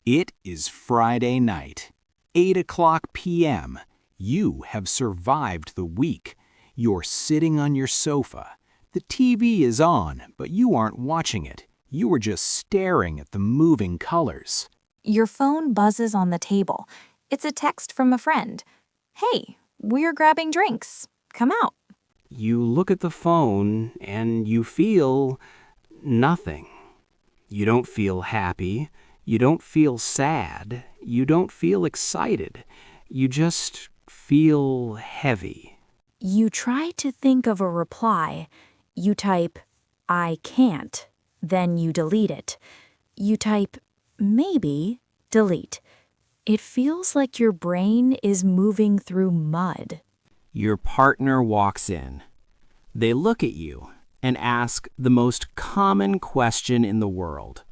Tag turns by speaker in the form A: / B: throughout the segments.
A: It is Friday night, 8 o'clock p.m. You have survived the week. You're sitting on your sofa. The TV is on, but you aren't watching it. You are just staring at the moving colors.
B: Your phone buzzes on the table. It's a text from a friend. Hey, we're grabbing drinks. Come out.
A: You look at the phone and you feel nothing. You don't feel happy. You don't feel sad. You don't feel excited. You just feel heavy.
B: You try to think of a reply. You type, I can't. Then you delete it. You type, maybe, delete. It feels like your brain is moving through mud.
A: Your partner walks in. They look at you and ask the most common question in the world.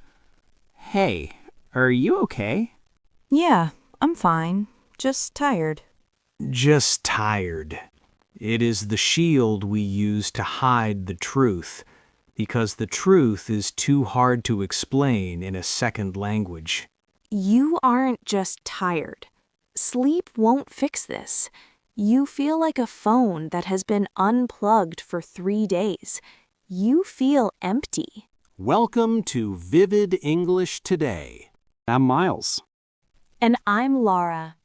A: Hey, are you okay?
B: Yeah, I'm fine. Just tired.
A: Just tired. It is the shield we use to hide the truth, because the truth is too hard to explain in a second language.
B: You aren't just tired. Sleep won't fix this. You feel like a phone that has been unplugged for 3 days. You feel empty.
A: Welcome to Vivid English Today. I'm Miles.
B: And I'm Laura.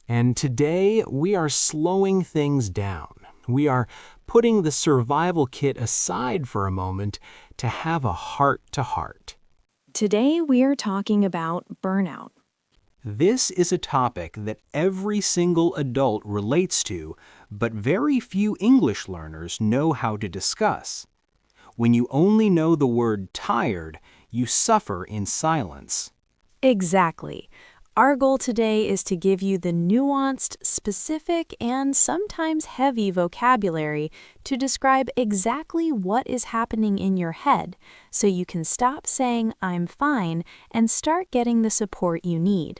A: And today we are slowing things down. We are putting the survival kit aside for a moment to have a heart-to-heart.
B: Today we are talking about burnout.
A: This is a topic that every single adult relates to, but very few English learners know how to discuss. When you only know the word tired, you suffer in silence.
B: Exactly. Our goal today is to give you the nuanced, specific, and sometimes heavy vocabulary to describe exactly what is happening in your head, so you can stop saying, I'm fine, and start getting the support you need.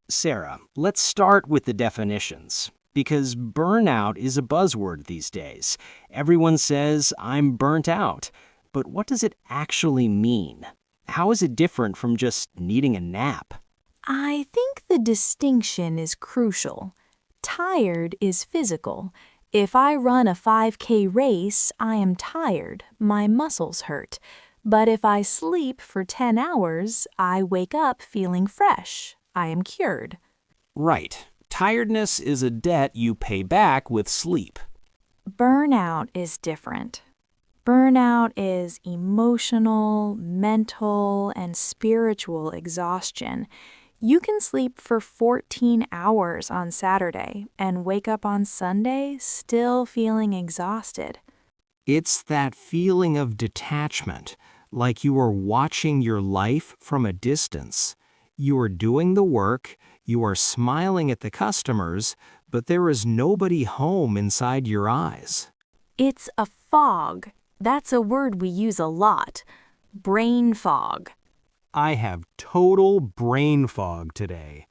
A: Sarah, let's start with the definitions, because burnout is a buzzword these days. Everyone says, I'm burnt out. But what does it actually mean? How is it different from just needing a nap?
B: I think the distinction is crucial. Tired is physical. If I run a 5K race, I am tired. My muscles hurt. But if I sleep for 10 hours, I wake up feeling fresh. I am cured.
A: Right. Tiredness is a debt you pay back with sleep.
B: Burnout is different. Burnout is emotional, mental, and spiritual exhaustion. You can sleep for 14 hours on Saturday and wake up on Sunday still feeling exhausted.
A: It's that feeling of detachment, like you are watching your life from a distance. You are doing the work, you are smiling at the customers, but there is nobody home inside your eyes.
B: It's a fog. That's a word we use a lot. Brain fog.
A: I have total brain fog today.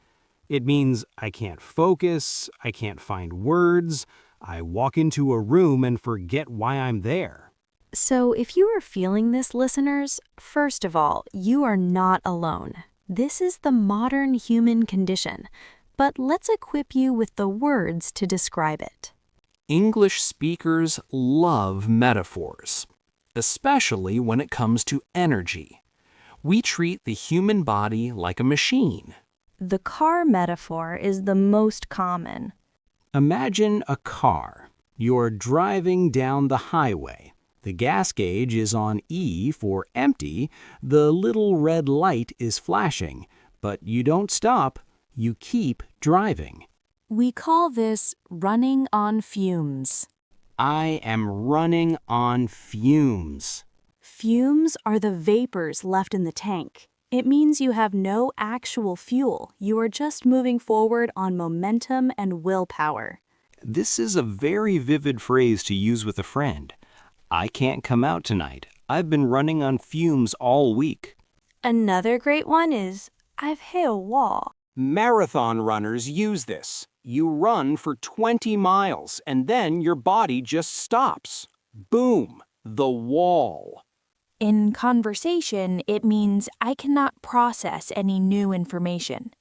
A: It means I can't focus, I can't find words, I walk into a room and forget why I'm there.
B: So if you are feeling this, listeners, first of all, you are not alone. This is the modern human condition, but let's equip you with the words to describe it.
A: English speakers love metaphors, especially when it comes to energy. We treat the human body like a machine.
B: The car metaphor is the most common.
A: Imagine a car. You're driving down the highway. The gas gauge is on E for empty. The little red light is flashing, but you don't stop. You keep driving.
B: We call this running on fumes.
A: I am running on fumes.
B: Fumes are the vapors left in the tank. It means you have no actual fuel. You are just moving forward on momentum and willpower.
A: This is a very vivid phrase to use with a friend. I can't come out tonight. I've been running on fumes all week.
B: Another great one is, I've hit a wall.
A: Marathon runners use this. You run for 20 miles and then your body just stops. Boom, the wall.
B: In conversation, it means I cannot process any new information.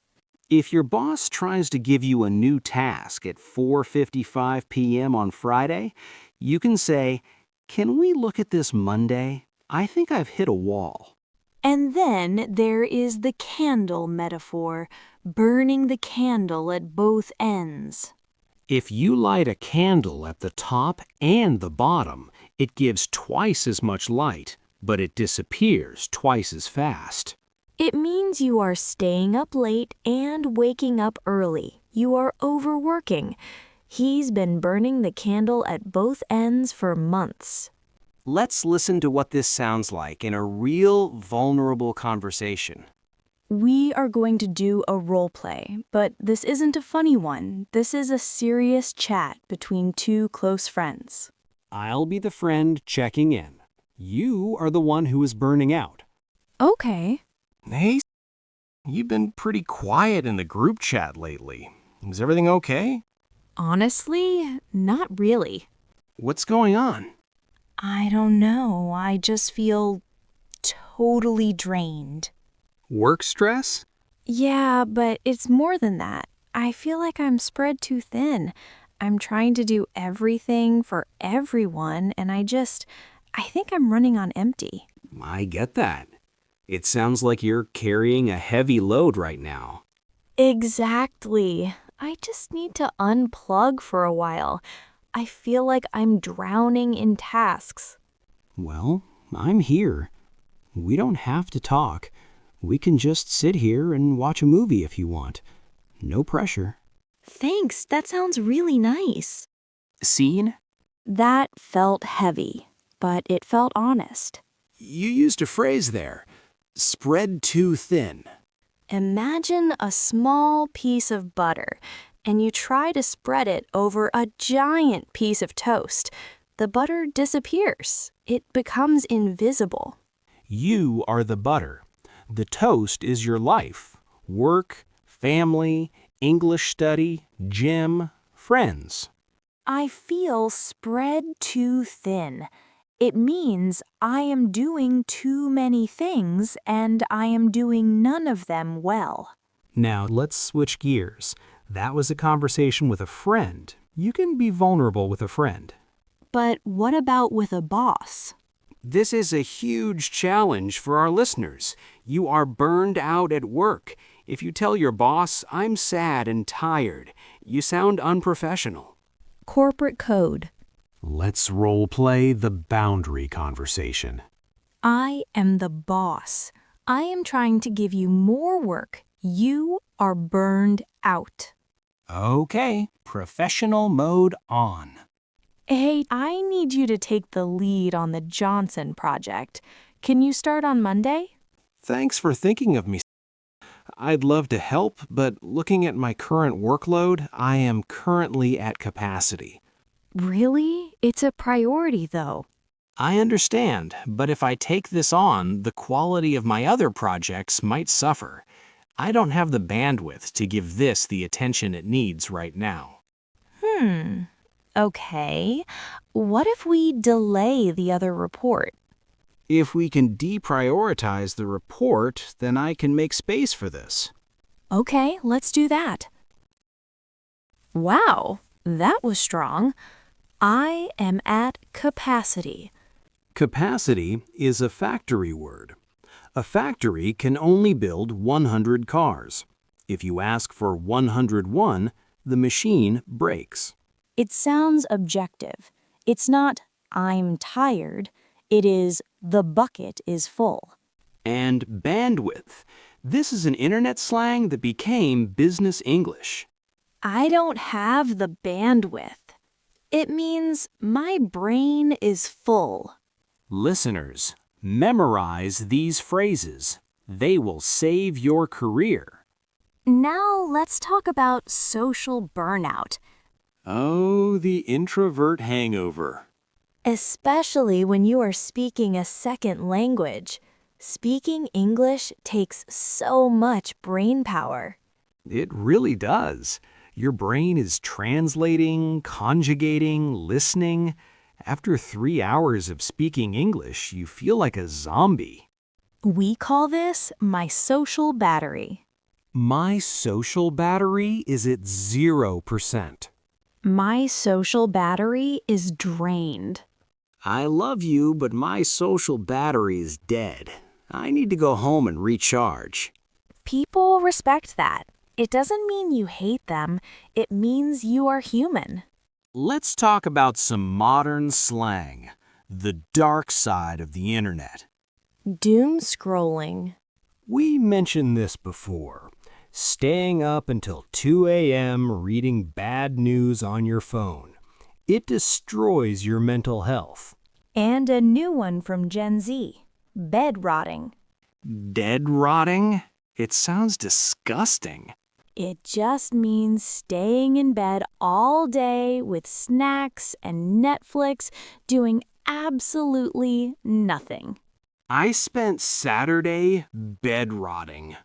A: If your boss tries to give you a new task at 4:55 p.m. on Friday, you can say, "Can we look at this Monday? I think I've hit a wall."
B: And then there is the candle metaphor, burning the candle at both ends.
A: If you light a candle at the top and the bottom, it gives twice as much light, but it disappears twice as fast.
B: It means you are staying up late and waking up early. You are overworking. He's been burning the candle at both ends for months.
A: Let's listen to what this sounds like in a real, vulnerable conversation.
B: We are going to do a role play, but this isn't a funny one. This is a serious chat between two close friends.
A: I'll be the friend checking in. You are the one who is burning out.
B: Okay.
A: Hey, you've been pretty quiet in the group chat lately. Is everything okay?
B: Honestly, not really.
A: What's going on?
B: I don't know. I just feel totally drained.
A: Work stress?
B: Yeah, but it's more than that. I feel like I'm spread too thin. I'm trying to do everything for everyone, and I think I'm running on empty.
A: I get that. It sounds like you're carrying a heavy load right now.
B: Exactly. I just need to unplug for a while. I feel like I'm drowning in tasks.
A: Well, I'm here. We don't have to talk. We can just sit here and watch a movie if you want. No pressure.
B: Thanks, that sounds really nice.
A: Scene?
B: That felt heavy, but it felt honest.
A: You used a phrase there. Spread too thin.
B: Imagine a small piece of butter, and you try to spread it over a giant piece of toast. The butter disappears. It becomes invisible.
A: You are the butter. The toast is your life. Work, family, English study, gym, friends.
B: I feel spread too thin. It means I am doing too many things and I am doing none of them well.
A: Now let's switch gears. That was a conversation with a friend. You can be vulnerable with a friend.
B: But what about with a boss?
A: This is a huge challenge for our listeners. You are burned out at work. If you tell your boss, "I'm sad and tired," you sound unprofessional.
B: Corporate code.
A: Let's role play the boundary conversation.
B: I am the boss. I am trying to give you more work. You are burned out.
A: Okay, professional mode on.
B: Hey, I need you to take the lead on the Johnson project. Can you start on Monday?
A: Thanks for thinking of me. I'd love to help, but looking at my current workload, I am currently at capacity.
B: Really? It's a priority, though.
A: I understand, but if I take this on, the quality of my other projects might suffer. I don't have the bandwidth to give this the attention it needs right now.
B: Okay. What if we delay the other report?
A: If we can deprioritize the report, then I can make space for this.
B: Okay, let's do that. Wow, that was strong. I am at capacity.
A: Capacity is a factory word. A factory can only build 100 cars. If you ask for 101, the machine breaks.
B: It sounds objective. It's not, I'm tired. It is, the bucket is full.
A: And bandwidth. This is an internet slang that became business English.
B: I don't have the bandwidth. It means my brain is full.
A: Listeners, memorize these phrases. They will save your career.
B: Now let's talk about social burnout,
A: Oh, the introvert hangover.
B: especially when you are speaking a second language. Speaking English takes so much brain power.
A: It really does. Your brain is translating, conjugating, listening. After 3 hours of speaking English, you feel like a zombie.
B: We call this my social battery.
A: My social battery is at 0%.
B: My social battery is drained.
A: I love you, but my social battery is dead. I need to go home and recharge.
B: People respect that. It doesn't mean you hate them. It means you are human.
A: Let's talk about some modern slang, the dark side of the internet.
B: Doom scrolling.
A: We mentioned this before. Staying up until 2 a.m. reading bad news on your phone. It destroys your mental health.
B: And a new one from Gen Z. Bed rotting.
A: Dead rotting? It sounds disgusting.
B: It just means staying in bed all day with snacks and Netflix, doing absolutely nothing.
A: I spent Saturday bed rotting.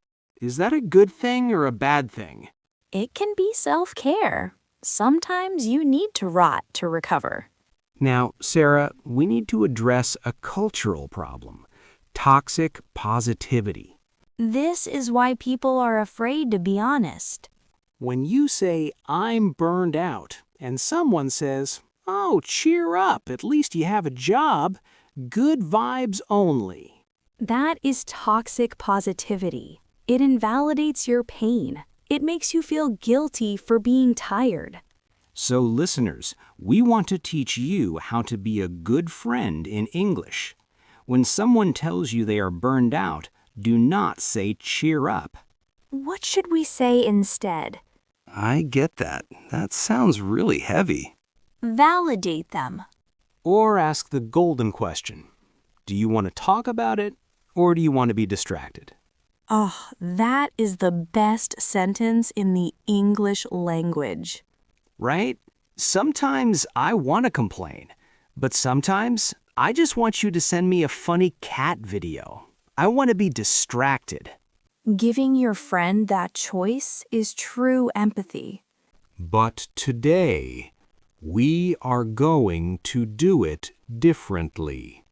A: Is that a good thing or a bad thing?
B: It can be self-care. Sometimes you need to rot to recover.
A: Now, Sarah, we need to address a cultural problem. Toxic positivity.
B: This is why people are afraid to be honest.
A: When you say, I'm burned out, and someone says, oh, cheer up, at least you have a job, good vibes only.
B: That is toxic positivity. It invalidates your pain. It makes you feel guilty for being tired.
A: So, listeners, we want to teach you how to be a good friend in English. When someone tells you they are burned out, do not say cheer up.
B: What should we say instead?
A: I get that. That sounds really heavy.
B: Validate them.
A: Or ask the golden question. Do you want to talk about it, or do you want to be distracted?
B: Oh, that is the best sentence in the English language.
A: Right? Sometimes I want to complain, but sometimes I just want you to send me a funny cat video. I want to be distracted.
B: Giving your friend that choice is true empathy.
A: But today, we are going to do it differently.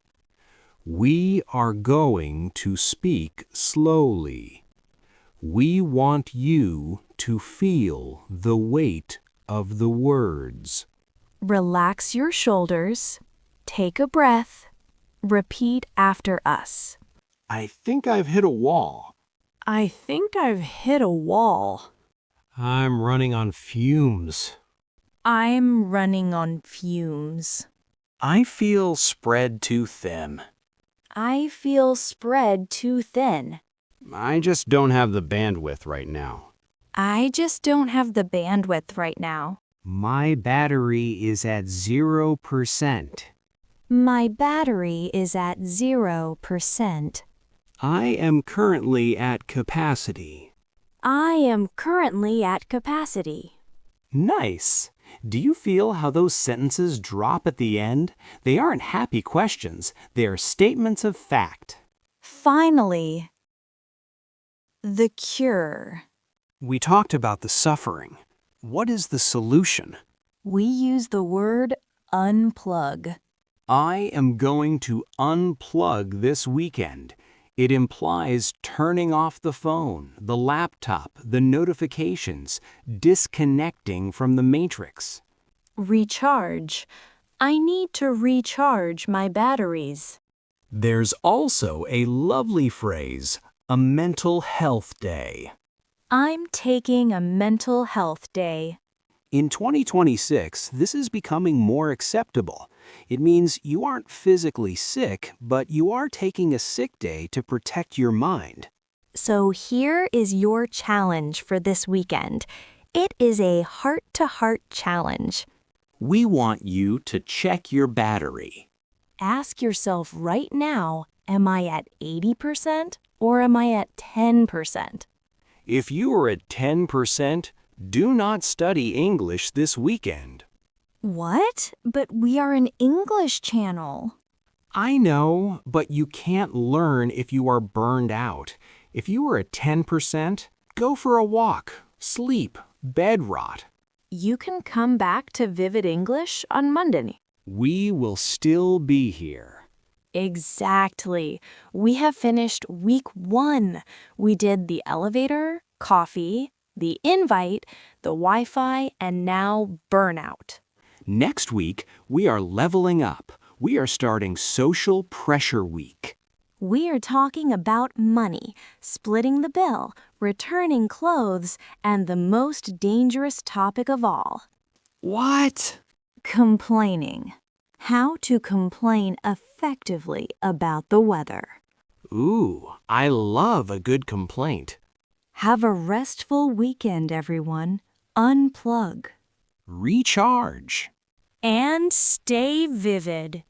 A: We are going to speak slowly. We want you to feel the weight of the words.
B: Relax your shoulders. Take a breath. Repeat after us.
A: I think I've hit a wall.
B: I think I've hit a wall.
A: I'm running on fumes.
B: I'm running on fumes.
A: I feel spread too thin.
B: I feel spread too thin.
A: I just don't have the bandwidth right now.
B: I just don't have the bandwidth right now.
A: My battery is at 0%.
B: My battery is at 0%.
A: I am currently at capacity.
B: I am currently at capacity.
A: Nice. Do you feel how those sentences drop at the end? They aren't happy questions. They are statements of fact.
B: Finally, the cure.
A: We talked about the suffering. What is the solution?
B: We use the word unplug.
A: I am going to unplug this weekend. It implies turning off the phone, the laptop, the notifications, disconnecting from the matrix.
B: Recharge. I need to recharge my batteries.
A: There's also a lovely phrase, a mental health day.
B: I'm taking a mental health day.
A: In 2026, this is becoming more acceptable. It means you aren't physically sick, but you are taking a sick day to protect your mind.
B: So here is your challenge for this weekend. It is a heart-to-heart challenge.
A: We want you to check your battery.
B: Ask yourself right now, am I at 80% or am I at 10%?
A: If you are at 10%, do not study English this weekend.
B: What? But we are an English channel.
A: I know, but you can't learn if you are burned out. If you are at 10%, go for a walk, sleep, bed rot.
B: You can come back to Vivid English on Monday.
A: We will still be here.
B: Exactly. We have finished week 1. We did the elevator, coffee, the invite, the Wi-Fi, and now burnout.
A: Next week, we are leveling up. We are starting Social Pressure Week.
B: We are talking about money, splitting the bill, returning clothes, and the most dangerous topic of all,
A: What?
B: complaining. How to complain effectively about the weather.
A: Ooh, I love a good complaint.
B: Have a restful weekend, everyone. Unplug.
A: Recharge.
B: And stay vivid.